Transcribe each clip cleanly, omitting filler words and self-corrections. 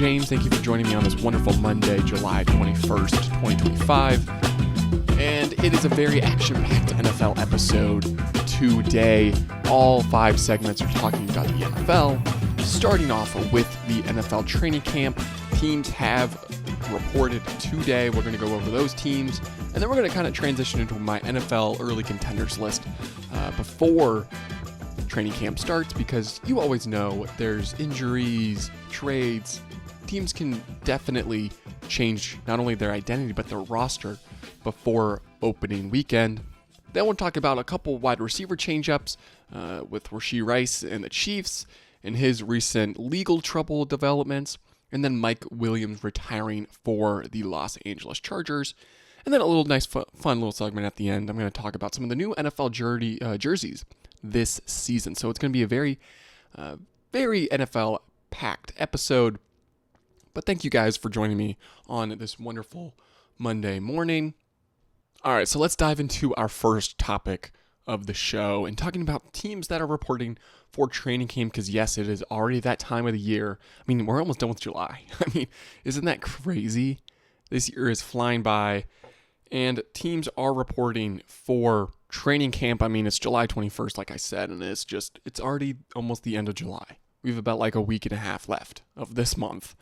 James. Thank you for joining me on this wonderful Monday, July 21st, 2025. And it is a very action-packed NFL episode today. All 5 segments are talking about the NFL, starting off with the NFL training camp. Teams have reported today. We're going to go over those teams, and then we're going to kind of transition into my NFL early contenders list before training camp starts, because you always know there's injuries, trades. Teams can definitely change not only their identity but their roster before opening weekend. Then we'll talk about a couple wide receiver changeups with Rashee Rice and the Chiefs and his recent legal trouble developments, and then Mike Williams retiring for the Los Angeles Chargers. And then a little nice fun little segment at the end. I'm going to talk about some of the new NFL jerseys this season. So it's going to be a very NFL-packed episode. But thank you guys for joining me on this wonderful Monday morning. All right, so let's dive into our first topic of the show and talking about teams that are reporting for training camp, because yes, it is already that time of the year. I mean, we're almost done with July. I mean, isn't that crazy? This year is flying by, and teams are reporting for training camp. I mean, it's July 21st, like I said, and it's already almost the end of July. We have about like a week and a half left of this month,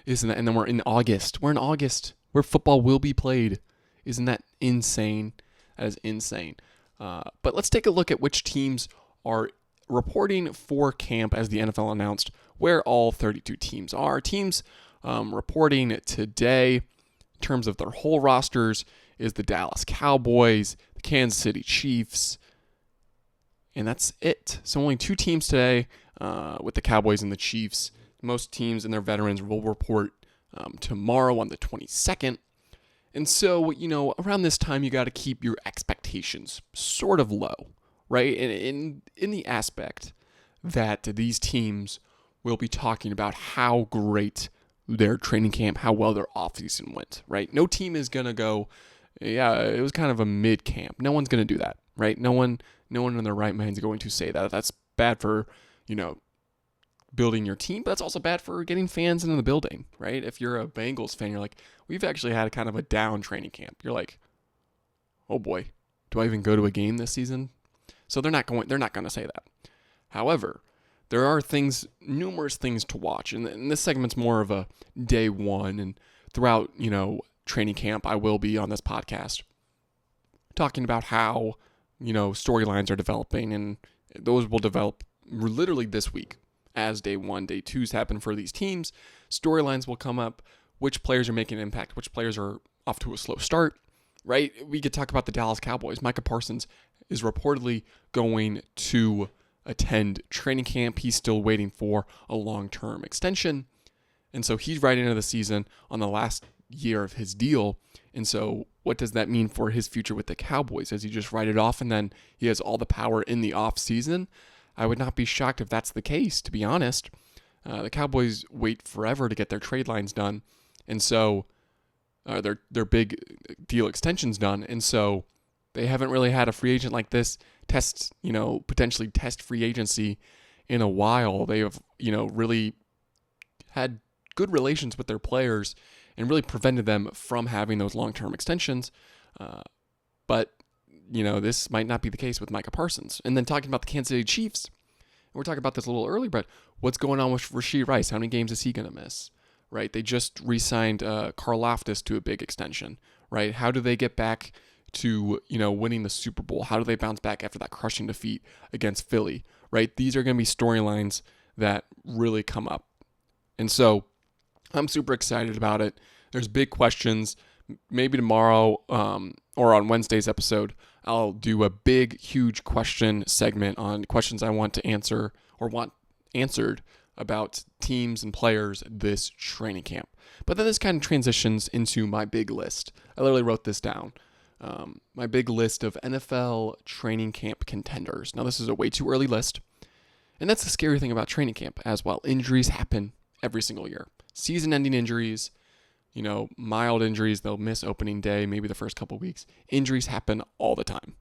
isn't that? And then we're in August. We're in August where football will be played. Isn't that insane? That is insane. But let's take a look at which teams are reporting for camp as the NFL announced where all 32 teams are. Teams reporting today in terms of their whole rosters is the Dallas Cowboys, the Kansas City Chiefs, and that's it. So only 2 teams today with the Cowboys and the Chiefs. Most teams and their veterans will report tomorrow on the 22nd. And so, around this time, you got to keep your expectations sort of low, right? And in the aspect that these teams will be talking about how great their training camp, how well their offseason went, right? No team is going to go, yeah, it was kind of a mid-camp. No one's going to do that, right? No one in their right mind is going to say that. That's bad for, building your team, but that's also bad for getting fans into the building, right? If you're a Bengals fan, you're like, we've actually had a kind of a down training camp. You're like, oh boy, do I even go to a game this season? So they're not going to say that. However, there are numerous things to watch, and this segment's more of a day one, and throughout, training camp, I will be on this podcast talking about how, storylines are developing, and those will develop literally this week. As day 1, day 2s happen for these teams, storylines will come up, which players are making an impact, which players are off to a slow start, right? We could talk about the Dallas Cowboys. Micah Parsons is reportedly going to attend training camp. He's still waiting for a long-term extension, and so he's right into the season on the last year of his deal. And so what does that mean for his future with the Cowboys? Does he just write it off and then he has all the power in the off season? I would not be shocked if that's the case, to be honest. The Cowboys wait forever to get their trade lines done, and so their big deal extensions done, and so they haven't really had a free agent like this potentially test free agency in a while. They have, really had good relations with their players and really prevented them from having those long-term extensions. But this might not be the case with Micah Parsons. And then talking about the Kansas City Chiefs, and we're talking about this a little early, but what's going on with Rashee Rice? How many games is he going to miss, right? They just re-signed Karl Loftus to a big extension, right? How do they get back to, winning the Super Bowl? How do they bounce back after that crushing defeat against Philly, right? These are going to be storylines that really come up. And so I'm super excited about it. There's big questions. Maybe tomorrow or on Wednesday's episode, I'll do a big, huge question segment on questions I want to answer or want answered about teams and players this training camp. But then this kind of transitions into my big list. I literally wrote this down. My big list of NFL training camp contenders. Now, this is a way too early list. And that's the scary thing about training camp as well. Injuries happen every single year. Season-ending injuries, mild injuries, they'll miss opening day, maybe the first couple weeks. Injuries happen all the time.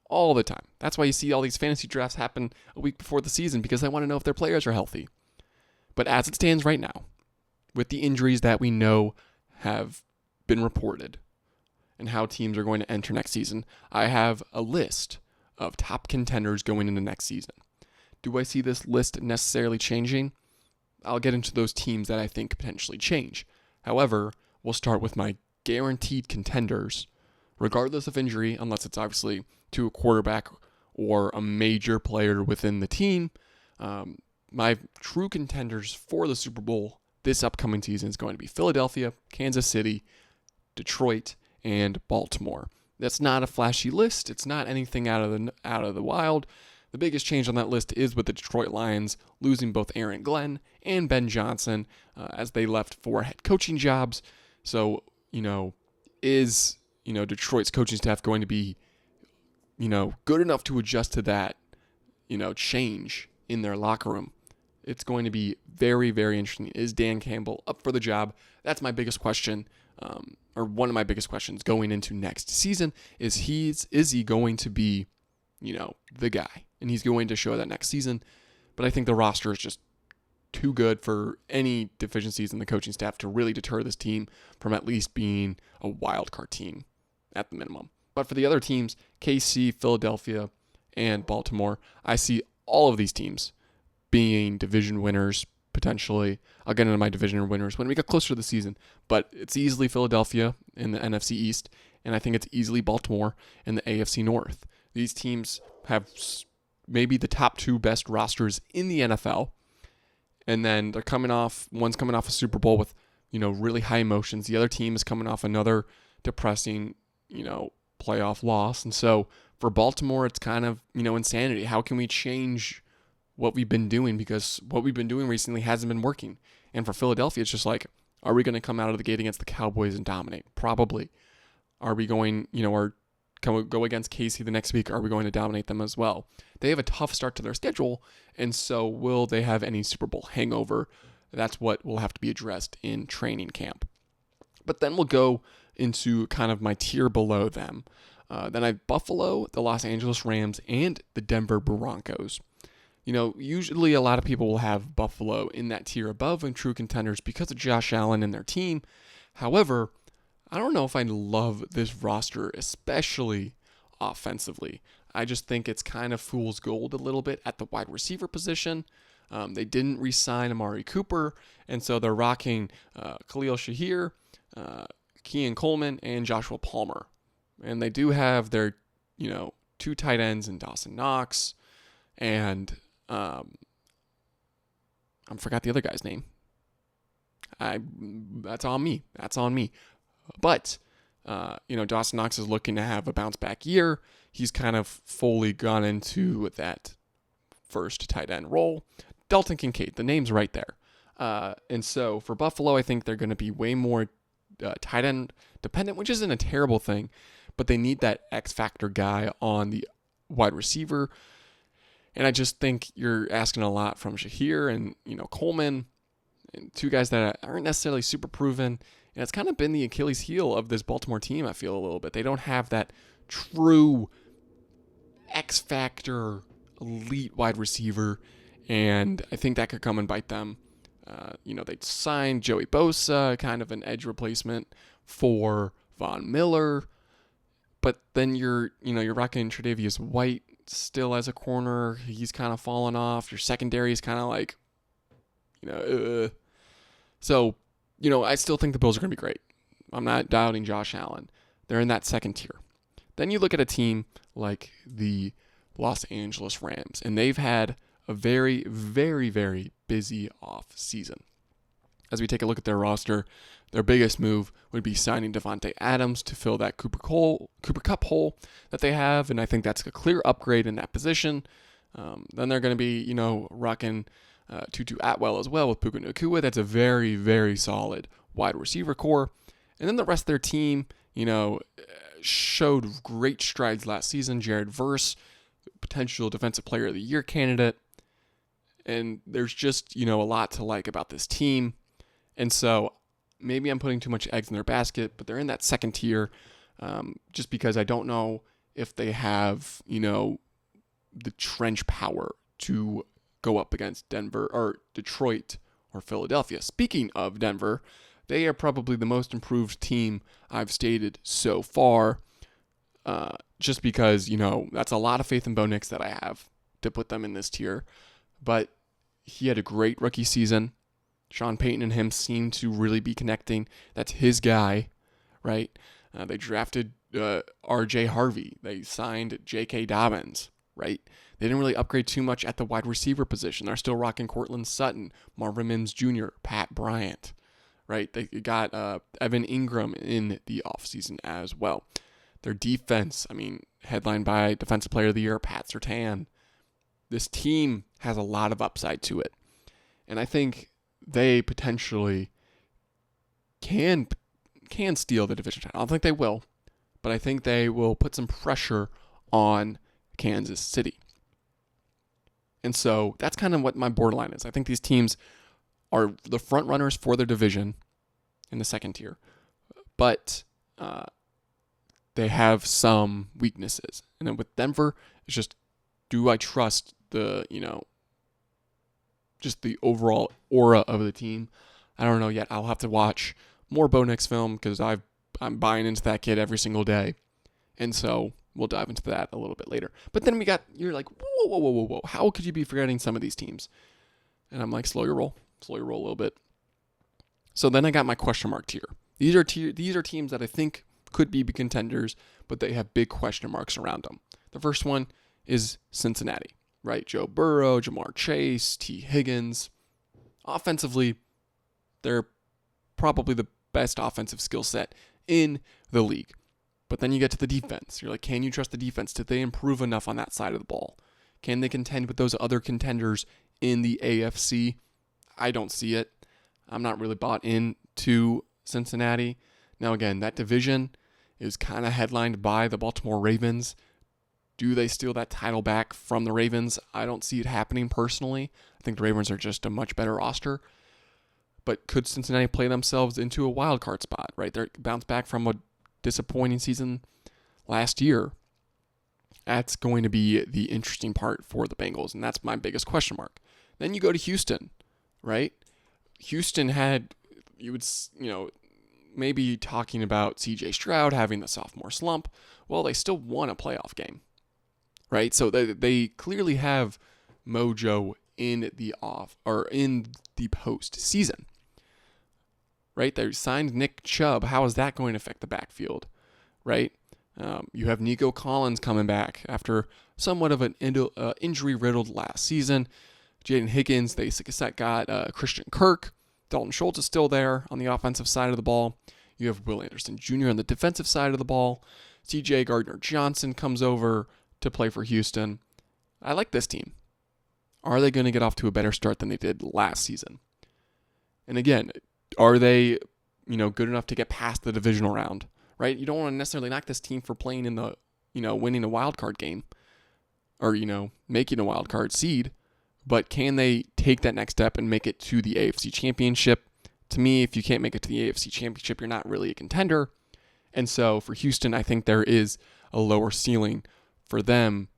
All the time. That's why you see all these fantasy drafts happen a week before the season, because they want to know if their players are healthy. But as it stands right now, with the injuries that we know have been reported and how teams are going to enter next season, I have a list of top contenders going into next season. Do I see this list necessarily changing? I'll get into those teams that I think could potentially change. However, we'll start with my guaranteed contenders, regardless of injury, unless it's obviously to a quarterback or a major player within the team. My true contenders for the Super Bowl this upcoming season is going to be Philadelphia, Kansas City, Detroit, and Baltimore. That's not a flashy list. It's not anything out of the wild. The biggest change on that list is with the Detroit Lions losing both Aaron Glenn and Ben Johnson as they left for head coaching jobs. So, is Detroit's coaching staff going to be, good enough to adjust to that, change in their locker room? It's going to be very, very interesting. Is Dan Campbell up for the job? That's my biggest question, or one of my biggest questions going into next season. Is he going to be, the guy? And he's going to show that next season. But I think the roster is just too good for any deficiencies in the coaching staff to really deter this team from at least being a wild card team at the minimum. But for the other teams, KC, Philadelphia, and Baltimore, I see all of these teams being division winners potentially. I'll get into my division winners when we get closer to the season, but it's easily Philadelphia in the NFC East, and I think it's easily Baltimore in the AFC North. These teams have maybe the top two best rosters in the NFL, and then one's coming off a Super Bowl with, really high emotions. The other team is coming off another depressing, playoff loss. And so for Baltimore, it's kind of, insanity. How can we change what we've been doing? Because what we've been doing recently hasn't been working. And for Philadelphia, it's just like, are we going to come out of the gate against the Cowboys and dominate? Probably. Are we going, or go against KC the next week? Are we going to dominate them as well? They have a tough start to their schedule, and so will they have any Super Bowl hangover? That's what will have to be addressed in training camp. But then we'll go into kind of my tier below them. Then I have Buffalo, the Los Angeles Rams, and the Denver Broncos. Usually a lot of people will have Buffalo in that tier above and true contenders because of Josh Allen and their team. However, I don't know if I love this roster, especially offensively. I just think it's kind of fool's gold a little bit at the wide receiver position. They didn't re-sign Amari Cooper, and so they're rocking Khalil Shahir, Keon Coleman, and Joshua Palmer. And they do have their, two tight ends in Dawson Knox, and I forgot the other guy's name. That's on me. But, Dawson Knox is looking to have a bounce back year. He's kind of fully gone into that first tight end role. Dalton Kincaid, the name's right there. And so for Buffalo, I think they're going to be way more tight end dependent, which isn't a terrible thing, but they need that X factor guy on the wide receiver. And I just think you're asking a lot from Shahir and, Coleman, and two guys that aren't necessarily super proven. And it's kind of been the Achilles heel of this Baltimore team, I feel a little bit. They don't have that true X factor elite wide receiver, and I think that could come and bite them. They signed Joey Bosa, kind of an edge replacement for Von Miller, but then you're rocking Tre'Davious White still as a corner. He's kind of fallen off. Your secondary is kind of like, So, I still think the Bills are going to be great. I'm not doubting Josh Allen. They're in that second tier. Then you look at a team like the Los Angeles Rams, and they've had a very, very, very busy off season. As we take a look at their roster, their biggest move would be signing Devontae Adams to fill that Cooper Kupp hole that they have, and I think that's a clear upgrade in that position. Then they're going to be, rocking Tutu Atwell as well with Puka Nacua. That's a very, very solid wide receiver core. And then the rest of their team, showed great strides last season. Jared Verse, potential Defensive Player of the Year candidate. And there's just, a lot to like about this team. And so maybe I'm putting too much eggs in their basket, but they're in that second tier just because I don't know if they have, the trench power to go up against Denver or Detroit or Philadelphia. Speaking of Denver, they are probably the most improved team I've stated so far, just because, that's a lot of faith in Bo Nix that I have to put them in this tier. But he had a great rookie season. Sean Payton and him seem to really be connecting. That's his guy, right? They drafted R.J. Harvey. They signed J.K. Dobbins, right? They didn't really upgrade too much at the wide receiver position. They're still rocking Cortland Sutton, Marvin Mims Jr., Pat Bryant, right? They got Evan Ingram in the offseason as well. Their defense, headlined by Defensive Player of the Year, Pat Surtain. This team has a lot of upside to it. And I think they potentially can steal the division title. I don't think they will, but I think they will put some pressure on Kansas City. And so that's kind of what my borderline is. I think these teams are the front runners for their division in the second tier, but they have some weaknesses. And then with Denver, it's just, do I trust the, just the overall aura of the team? I don't know yet. I'll have to watch more Bo Nix film because I'm buying into that kid every single day. And so we'll dive into that a little bit later. But then you're like, whoa. How could you be forgetting some of these teams? And I'm like, slow your roll a little bit. So then I got my question mark tier. These are teams that I think could be contenders, but they have big question marks around them. The first one is Cincinnati, right? Joe Burrow, Jamar Chase, T. Higgins. Offensively, they're probably the best offensive skill set in the league. But then you get to the defense. You're like, can you trust the defense? Did they improve enough on that side of the ball? Can they contend with those other contenders in the AFC? I don't see it. I'm not really bought into Cincinnati. Now, again, that division is kind of headlined by the Baltimore Ravens. Do they steal that title back from the Ravens? I don't see it happening personally. I think the Ravens are just a much better roster. But could Cincinnati play themselves into a wild card spot, right? They're bounced back from a disappointing season last year. That's going to be the interesting part for the Bengals, and that's my biggest question mark. Then you go to Houston, right? Houston had, maybe talking about C.J. Stroud having the sophomore slump. Well, they still won a playoff game, right? So they clearly have mojo in the postseason, right? They signed Nick Chubb. How is that going to affect the backfield, right? You have Nico Collins coming back after somewhat of an injury-riddled last season. Jaden Higgins, they got Christian Kirk. Dalton Schultz is still there on the offensive side of the ball. You have Will Anderson Jr. on the defensive side of the ball. C.J. Gardner-Johnson comes over to play for Houston. I like this team. Are they going to get off to a better start than they did last season? And again, are they, good enough to get past the divisional round, right? You don't want to necessarily knock this team for playing in the, winning a wild card game or, making a wild card seed, but can they take that next step and make it to the AFC Championship? To me, if you can't make it to the AFC Championship, you're not really a contender. And so for Houston, I think there is a lower ceiling for them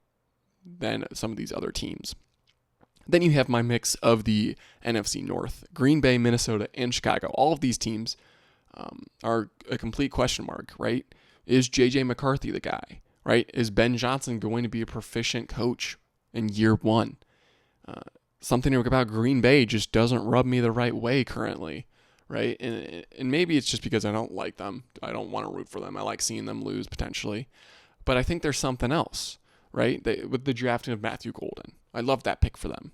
than some of these other teams. Then you have my mix of the NFC North, Green Bay, Minnesota, and Chicago. All of these teams are a complete question mark, right? Is J.J. McCarthy the guy, right? Is Ben Johnson going to be a proficient coach in year one? Something about Green Bay just doesn't rub me the right way currently, right? And maybe it's just because I don't like them. I don't want to root for them. I like seeing them lose potentially. But I think there's something else, right? With the drafting of Matthew Golden. I love that pick for them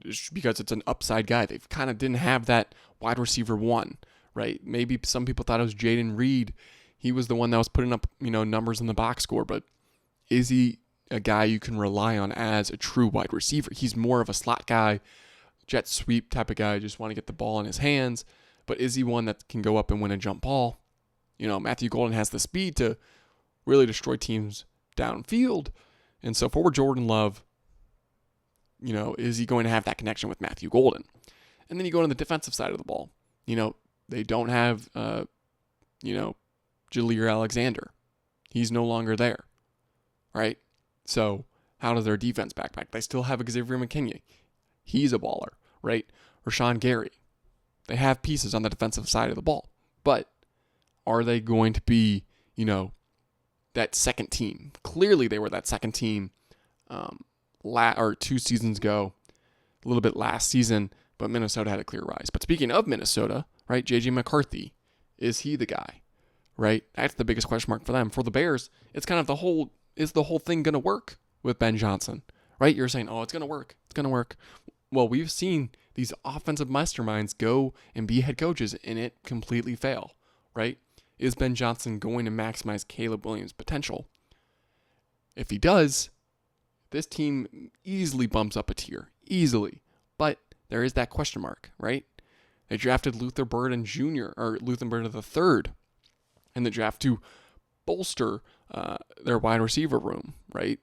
just because it's an upside guy. They kind of didn't have that wide receiver one, right? Maybe some people thought it was Jaden Reed. He was the one that was putting up, numbers in the box score, but is he a guy you can rely on as a true wide receiver? He's more of a slot guy, jet sweep type of guy, just want to get the ball in his hands, but is he one that can go up and win a jump ball? Matthew Golden has the speed to really destroy teams downfield. And so for Jordan Love, is he going to have that connection with Matthew Golden? And then you go to the defensive side of the ball. They don't have, Jalir Alexander. He's no longer there, right? So how does their defense backpack? They still have Xavier McKinney. He's a baller, right? Rashawn Gary. They have pieces on the defensive side of the ball. But are they going to be, that second team? Clearly they were that second team 2 seasons ago, a little bit last season, but Minnesota had a clear rise. But speaking of Minnesota, right, J.J. McCarthy, is he the guy, right? That's the biggest question mark for them. For the Bears, it's kind of is the whole thing going to work with Ben Johnson, right? You're saying, oh, it's going to work. It's going to work. Well, we've seen these offensive masterminds go and be head coaches and it completely fail, right? Is Ben Johnson going to maximize Caleb Williams' potential? If he does, this team easily bumps up a tier. Easily. But there is that question mark, right? They drafted Luther Burden Jr. or Luther Burden III in the draft to bolster their wide receiver room, right?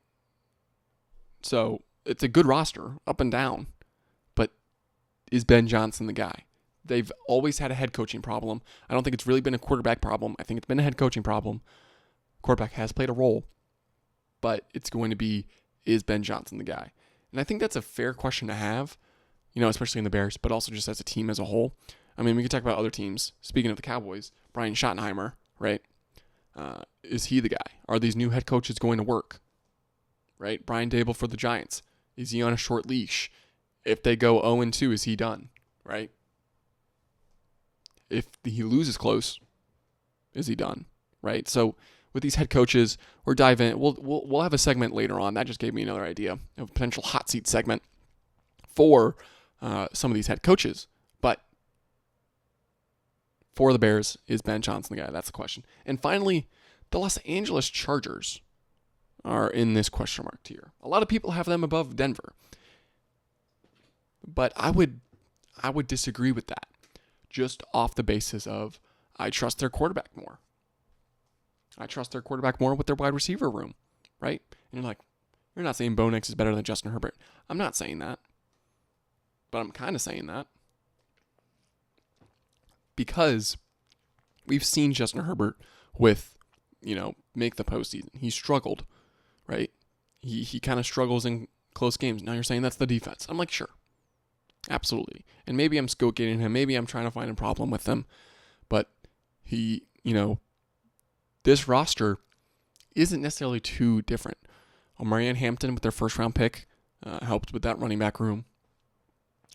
So it's a good roster up and down. But is Ben Johnson the guy? They've always had a head coaching problem. I don't think it's really been a quarterback problem. I think it's been a head coaching problem. Quarterback has played a role. But it's going to be, is Ben Johnson the guy? And I think that's a fair question to have, especially in the Bears, but also just as a team as a whole. I mean, we could talk about other teams. Speaking of the Cowboys, Brian Schottenheimer, right? Is he the guy? Are these new head coaches going to work? Right? Brian Dable for the Giants. Is he on a short leash? If they go 0-2, is he done? Right? If he loses close, is he done? Right? So with these head coaches, we're diving in. We'll have a segment later on. That just gave me another idea of a potential hot seat segment for some of these head coaches. But for the Bears, is Ben Johnson the guy? That's the question. And finally, the Los Angeles Chargers are in this question mark tier. A lot of people have them above Denver. But I would disagree with that, just off the basis of I trust their quarterback more. I trust their quarterback more with their wide receiver room, right? And you're like, you're not saying Bo Nix is better than Justin Herbert. I'm not saying that. But I'm kind of saying that. Because we've seen Justin Herbert with, make the postseason. He struggled, right? He kind of struggles in close games. Now you're saying that's the defense. I'm like, sure. Absolutely. And maybe I'm scope-gating him. Maybe I'm trying to find a problem with him. But he, this roster isn't necessarily too different. Marianne Hampton with their first-round pick helped with that running back room,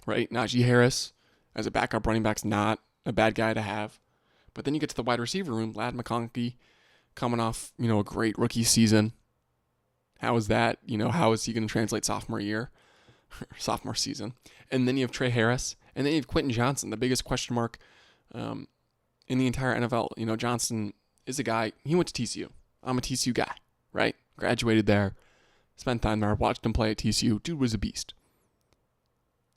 right? Najee Harris as a backup running back's not a bad guy to have. But then you get to the wide receiver room, Ladd McConkey coming off, a great rookie season. How is that? How is he going to translate sophomore season? And then you have Trey Harris, and then you have Quentin Johnson, the biggest question mark in the entire NFL. Johnson is a guy, he went to TCU. I'm a TCU guy, right? Graduated there, spent time there, watched him play at TCU. Dude was a beast.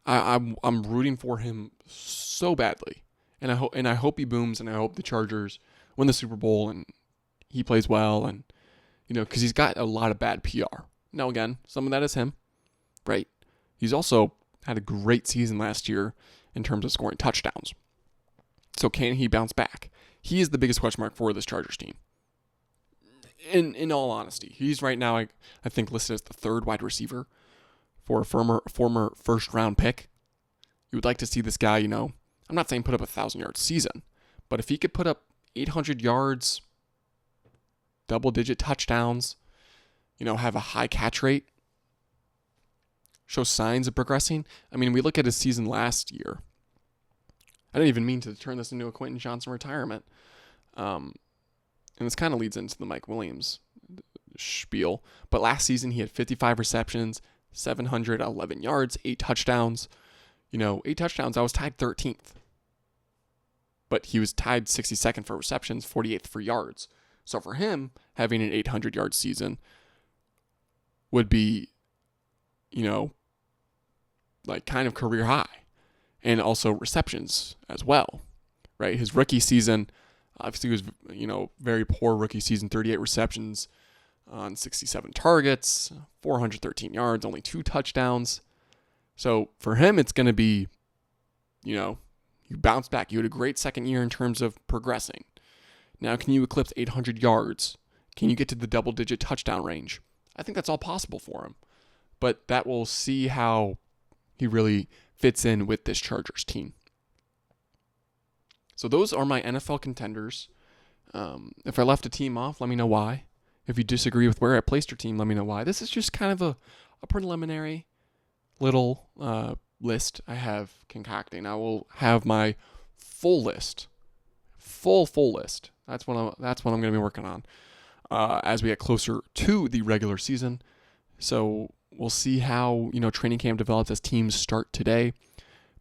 I'm rooting for him so badly, and I hope he booms, and I hope the Chargers win the Super Bowl and he plays well, and because he's got a lot of bad PR. Now again, some of that is him, right? He's also had a great season last year in terms of scoring touchdowns. So can he bounce back? He is the biggest question mark for this Chargers team. In all honesty, he's right now, I think, listed as the third wide receiver for a former first-round pick. You would like to see this guy, I'm not saying put up a 1,000-yard season, but if he could put up 800 yards, double-digit touchdowns, have a high catch rate, show signs of progressing. I mean, we look at his season last year. I didn't even mean to turn this into a Quentin Johnson retirement. And this kind of leads into the Mike Williams spiel. But last season, he had 55 receptions, 711 yards, 8 touchdowns. 8 touchdowns, I was tied 13th. But he was tied 62nd for receptions, 48th for yards. So for him, having an 800-yard season would be, like kind of career high. And also receptions as well, right? His rookie season, obviously was, very poor rookie season, 38 receptions on 67 targets, 413 yards, only 2 touchdowns. So for him, it's going to be, you bounce back. You had a great second year in terms of progressing. Now, can you eclipse 800 yards? Can you get to the double-digit touchdown range? I think that's all possible for him. But that will see how he really fits in with this Chargers team. So those are my NFL contenders. If I left a team off, let me know why. If you disagree with where I placed your team, let me know why. This is just kind of a preliminary little list I have concocting. I will have my full list, full list. That's what I'm going to be working on as we get closer to the regular season. So we'll see how training camp develops as teams start today.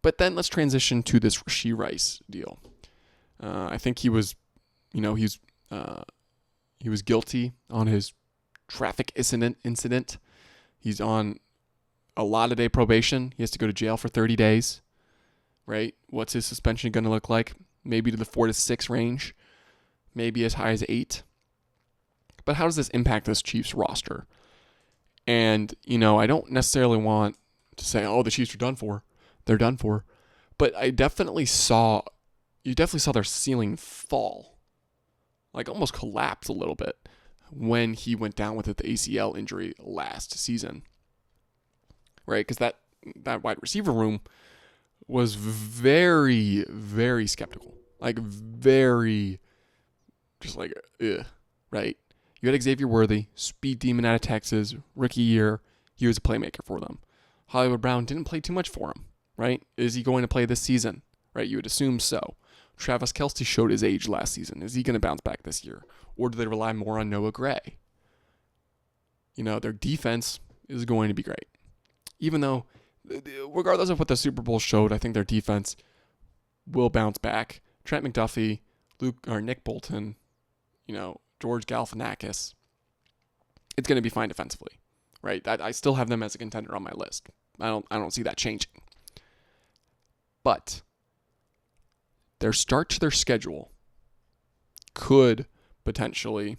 But then let's transition to this Rashee Rice deal. I think he was guilty on his traffic incident. He's on a lot of day probation. He has to go to jail for 30 days, right? What's his suspension going to look like? Maybe to the 4 to 6 range, maybe as high as 8. But how does this impact this Chiefs roster? And, I don't necessarily want to say, oh, the Chiefs are done for. They're done for. But you definitely saw their ceiling fall, like almost collapse a little bit when he went down with the ACL injury last season, right? Because that wide receiver room was very, very skeptical, like very, just like, right? You had Xavier Worthy, speed demon out of Texas, rookie year. He was a playmaker for them. Hollywood Brown didn't play too much for him, right? Is he going to play this season? Right, you would assume so. Travis Kelce showed his age last season. Is he going to bounce back this year? Or do they rely more on Noah Gray? Their defense is going to be great. Even though, regardless of what the Super Bowl showed, I think their defense will bounce back. Trent McDuffie, Nick Bolton, George Galifianakis. It's going to be fine defensively, right? I still have them as a contender on my list. I don't see that changing. But their start to their schedule could potentially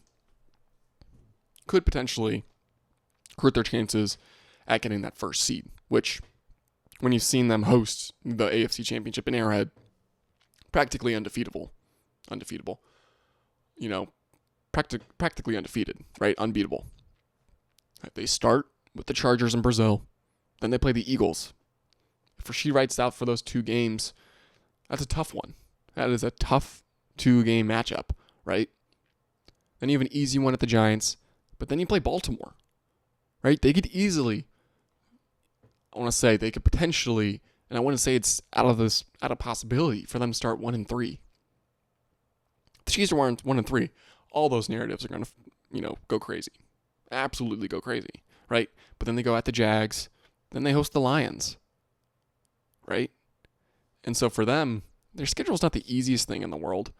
hurt their chances at getting that first seed, which, when you've seen them host the AFC Championship in Arrowhead, practically undefeatable. Practically undefeated, right? Unbeatable. They start with the Chargers in Brazil, then they play the Eagles. If Rashee Rice's out for those 2 games, that's a tough one. That is a tough 2-game matchup, right? Then you have an easy one at the Giants, but then you play Baltimore, right? They could easily, they could potentially, and I want to say it's out of possibility for them to start 1-3. The Chiefs are 1-3. All those narratives are going to, go crazy, absolutely go crazy, right? But then they go at the Jags, then they host the Lions, right? And so for them, their schedule is not the easiest thing in the world.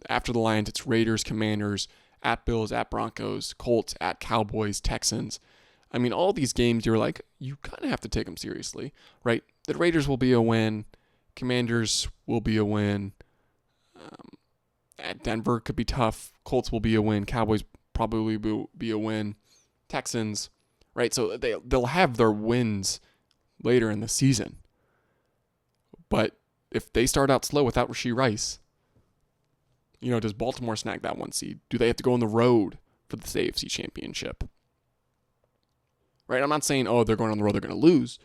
After the Lions, it's Raiders, Commanders, at Bills, at Broncos, Colts, at Cowboys, Texans. I mean, all these games, you're like, you kind of have to take them seriously, right? The Raiders will be a win. Commanders will be a win. At Denver could be tough. Colts will be a win. Cowboys probably will be a win. Texans, right? So they'll have their wins later in the season. But if they start out slow without Rashee Rice, does Baltimore snag that 1 seed? Do they have to go on the road for the AFC Championship? Right? I'm not saying, they're going on the road, they're going to lose.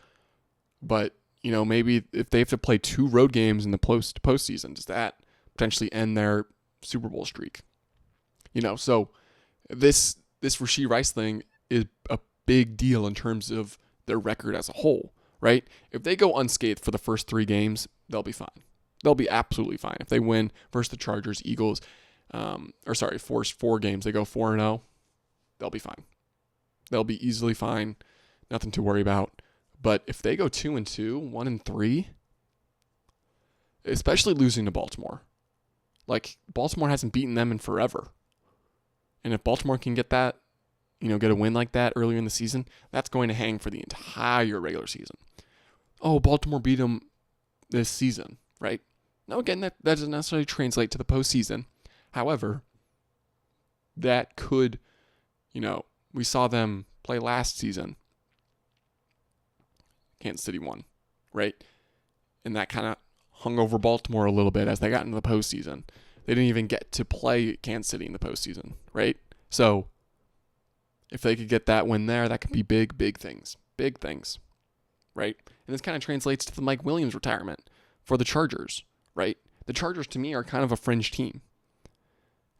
But, maybe if they have to play 2 road games in the postseason, does that potentially end their Super Bowl streak? So this Rashee Rice thing is a big deal in terms of their record as a whole, right? If they go unscathed for the first 3 games, they'll be fine. They'll be absolutely fine. If they win versus the Chargers, Eagles, first 4 games, they go 4-0, they'll be fine. They'll be easily fine. Nothing to worry about. But if they go 2-2, 1-3, especially losing to Baltimore, like Baltimore hasn't beaten them in forever. And if Baltimore can get that, get a win like that earlier in the season, that's going to hang for the entire regular season. Oh, Baltimore beat them this season, right? Now, again, that doesn't necessarily translate to the postseason. However, that could, we saw them play last season. Kansas City won, right? And that kind of hung over Baltimore a little bit as they got into the postseason. They didn't even get to play Kansas City in the postseason, right? So if they could get that win there, that could be big things, right? And this kind of translates to the Mike Williams retirement for the Chargers, right? The Chargers, to me, are kind of a fringe team.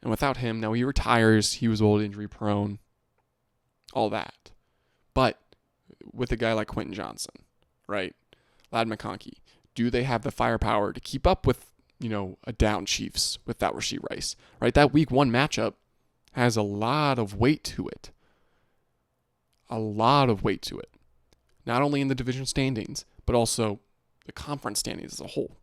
And without him, now he retires. He was old, injury prone, all that. But with a guy like Quentin Johnson, right? Ladd McConkey, do they have the firepower to keep up with, a down Chiefs without Rashee Rice, right? That week 1 matchup has a lot of weight to it. A lot of weight to it. Not only in the division standings, but also the conference standings as a whole,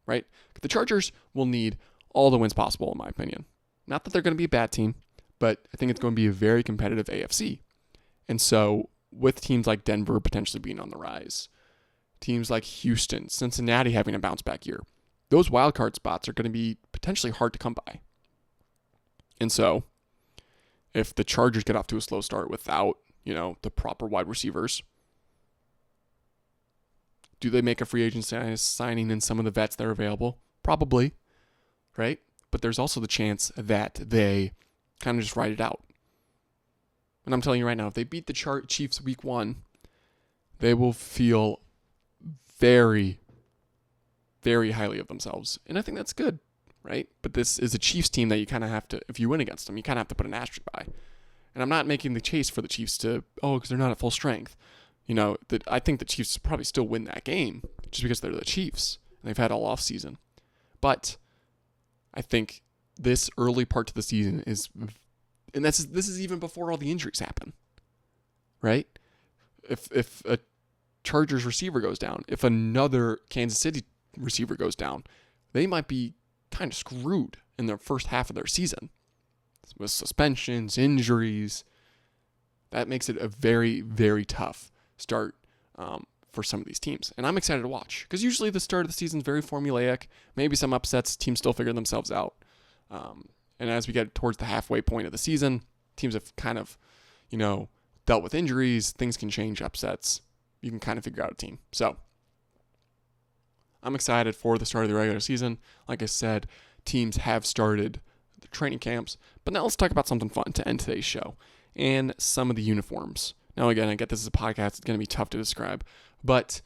right? The Chargers will need all the wins possible, in my opinion. Not that they're going to be a bad team, but I think it's going to be a very competitive AFC. And so with teams like Denver potentially being on the rise, teams like Houston, Cincinnati having a bounce back year, those wildcard spots are going to be potentially hard to come by. And so if the Chargers get off to a slow start without, the proper wide receivers, do they make a free agent signing in some of the vets that are available? Probably, right? But there's also the chance that they kind of just ride it out. And I'm telling you right now, if they beat the Chiefs week 1, they will feel very, very highly of themselves. And I think that's good, right? But this is a Chiefs team that you kind of have to, if you win against them, you kind of have to put an asterisk by. And I'm not making the chase for the Chiefs because they're not at full strength. I think the Chiefs probably still win that game just because they're the Chiefs. And they've had all off season. But I think this early part to the season and this is even before all the injuries happen, right? If a Chargers receiver goes down, if another Kansas City receiver goes down, they might be kind of screwed in the first half of their season with suspensions, injuries. That makes it a very, very tough start for some of these teams. And I'm excited to watch because usually the start of the season is very formulaic. Maybe some upsets, teams still figure themselves out. And as we get towards the halfway point of the season, teams have kind of, dealt with injuries. Things can change, upsets. You can kind of figure out a team. So I'm excited for the start of the regular season. Like I said, teams have started the training camps. But now let's talk about something fun to end today's show and some of the uniforms. Now, again, I get this is a podcast. It's going to be tough to describe. But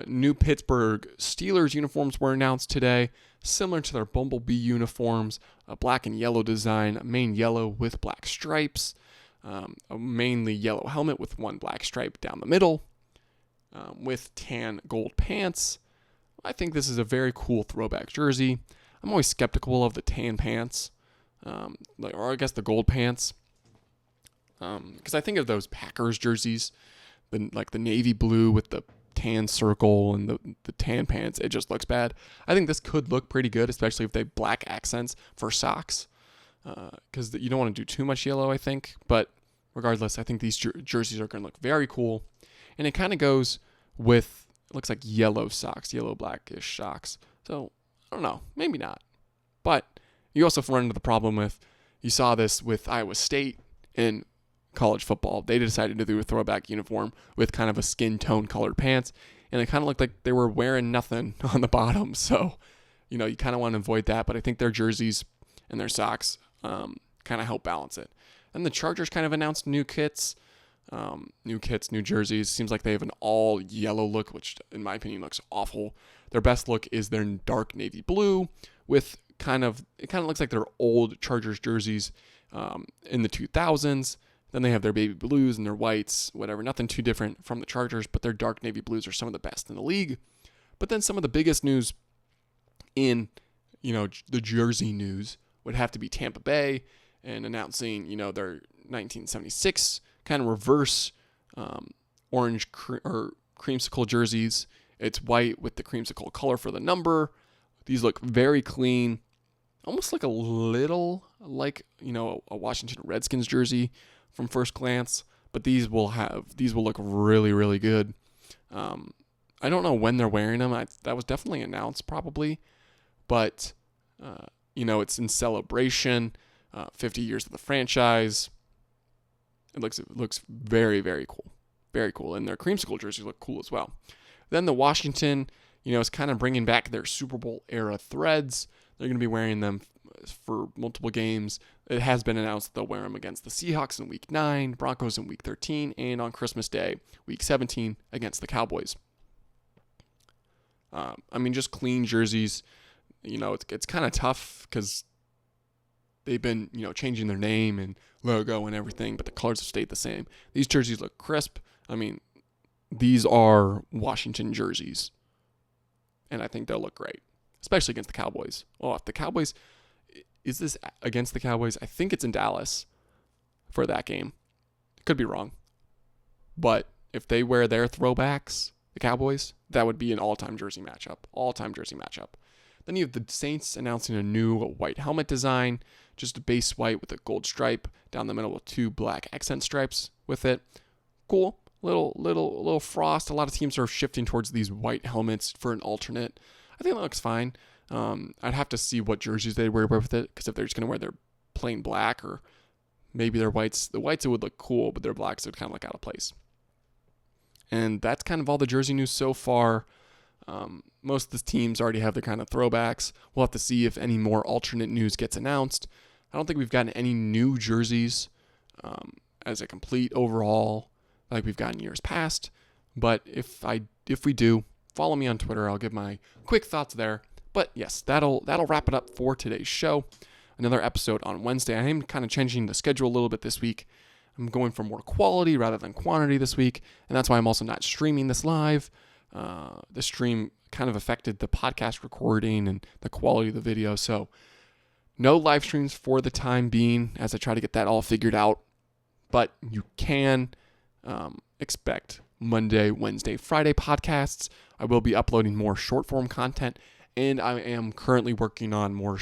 new Pittsburgh Steelers uniforms were announced today, similar to their Bumblebee uniforms, a black and yellow design, main yellow with black stripes, a mainly yellow helmet with one black stripe down the middle, with tan gold pants. I think this is a very cool throwback jersey. I'm always skeptical of the tan pants, or I guess the gold pants, because I think of those Packers jerseys, like the navy blue with the tan circle and the tan pants. It just looks bad. I think this could look pretty good, especially if they have black accents for socks, because you don't want to do too much yellow, I think. But regardless, I think these jerseys are going to look very cool. And it kind of goes with, it looks like yellow socks, yellow blackish socks. So, I don't know, maybe not. But you also run into the problem with, you saw this with Iowa State in college football. They decided to do a throwback uniform with kind of a skin tone colored pants, and it kind of looked like they were wearing nothing on the bottom. So, you kind of want to avoid that, but I think their jerseys and their socks kind of help balance it. And the Chargers kind of announced new kits, new jerseys. Seems like they have an all yellow look, which in my opinion looks awful. Their best look is their dark navy blue with it kind of looks like their old Chargers jerseys in the 2000s. Then they have their baby blues and their whites, whatever. Nothing too different from the Chargers, but their dark navy blues are some of the best in the league. But then some of the biggest news in, the jersey news would have to be Tampa Bay and announcing, their 1976 kind of reverse orange or creamsicle jerseys. It's white with the creamsicle color for the number. These look very clean, almost like a little like, a Washington Redskins jersey from first glance, but these will look really, really good. I don't know when they're wearing them. That was definitely announced probably, but it's in celebration, 50 years of the franchise. It looks very, very cool. Very cool. And their creamsicle jerseys look cool as well. Then the Washington, is kind of bringing back their Super Bowl era threads. They're going to be wearing them for multiple games. It has been announced that they'll wear them against the Seahawks in Week 9, Broncos in Week 13, and on Christmas Day, Week 17, against the Cowboys. Just clean jerseys. It's kind of tough because they've been, changing their name and logo and everything, but the colors have stayed the same. These jerseys look crisp. These are Washington jerseys, and I think they'll look great, especially against the Cowboys. Oh, if the Cowboys, is this against the Cowboys? I think it's in Dallas for that game. Could be wrong. But if they wear their throwbacks, the Cowboys, that would be an all-time jersey matchup. Then you have the Saints announcing a new white helmet design, just a base white with a gold stripe down the middle with 2 black accent stripes with it. Cool. Little frost. A lot of teams are shifting towards these white helmets for an alternate. I think that looks fine. I'd have to see what jerseys they wear with it, because if they're just going to wear their plain black, or maybe their whites, the whites, it would look cool, but their blacks would kind of look out of place. And that's kind of all the jersey news so far. Most of the teams already have their kind of throwbacks. We'll have to see if any more alternate news gets announced. I don't think we've gotten any new jerseys as a complete overhaul like we've gotten years past. But if we do, follow me on Twitter. I'll give my quick thoughts there. But yes, that'll wrap it up for today's show. Another episode on Wednesday. I am kind of changing the schedule a little bit this week. I'm going for more quality rather than quantity this week, and that's why I'm also not streaming this live. The stream kind of affected the podcast recording and the quality of the video, so no live streams for the time being as I try to get that all figured out. But you can expect Monday, Wednesday, Friday podcasts. I will be uploading more short form content, and I am currently working on more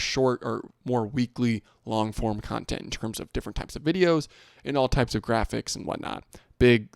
weekly long form content in terms of different types of videos and all types of graphics and whatnot. Big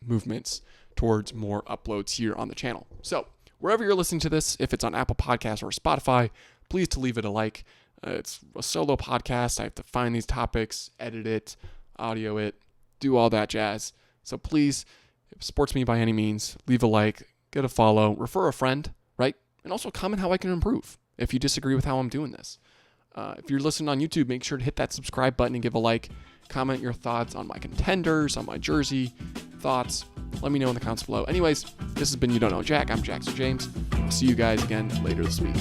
movements towards more uploads here on the channel. So wherever you're listening to this, if it's on Apple Podcasts or Spotify, please to leave it a like. It's a solo podcast. I have to find these topics, edit it, audio it, do all that jazz. So please, if it supports me by any means, leave a like, get a follow, refer a friend, right? And also comment how I can improve if you disagree with how I'm doing this. If you're listening on YouTube, make sure to hit that subscribe button and give a like. Comment your thoughts on my contenders, on my jersey thoughts. Let me know in the comments below. Anyways, this has been You Don't Know Jack. I'm Jackson James. I'll see you guys again later this week.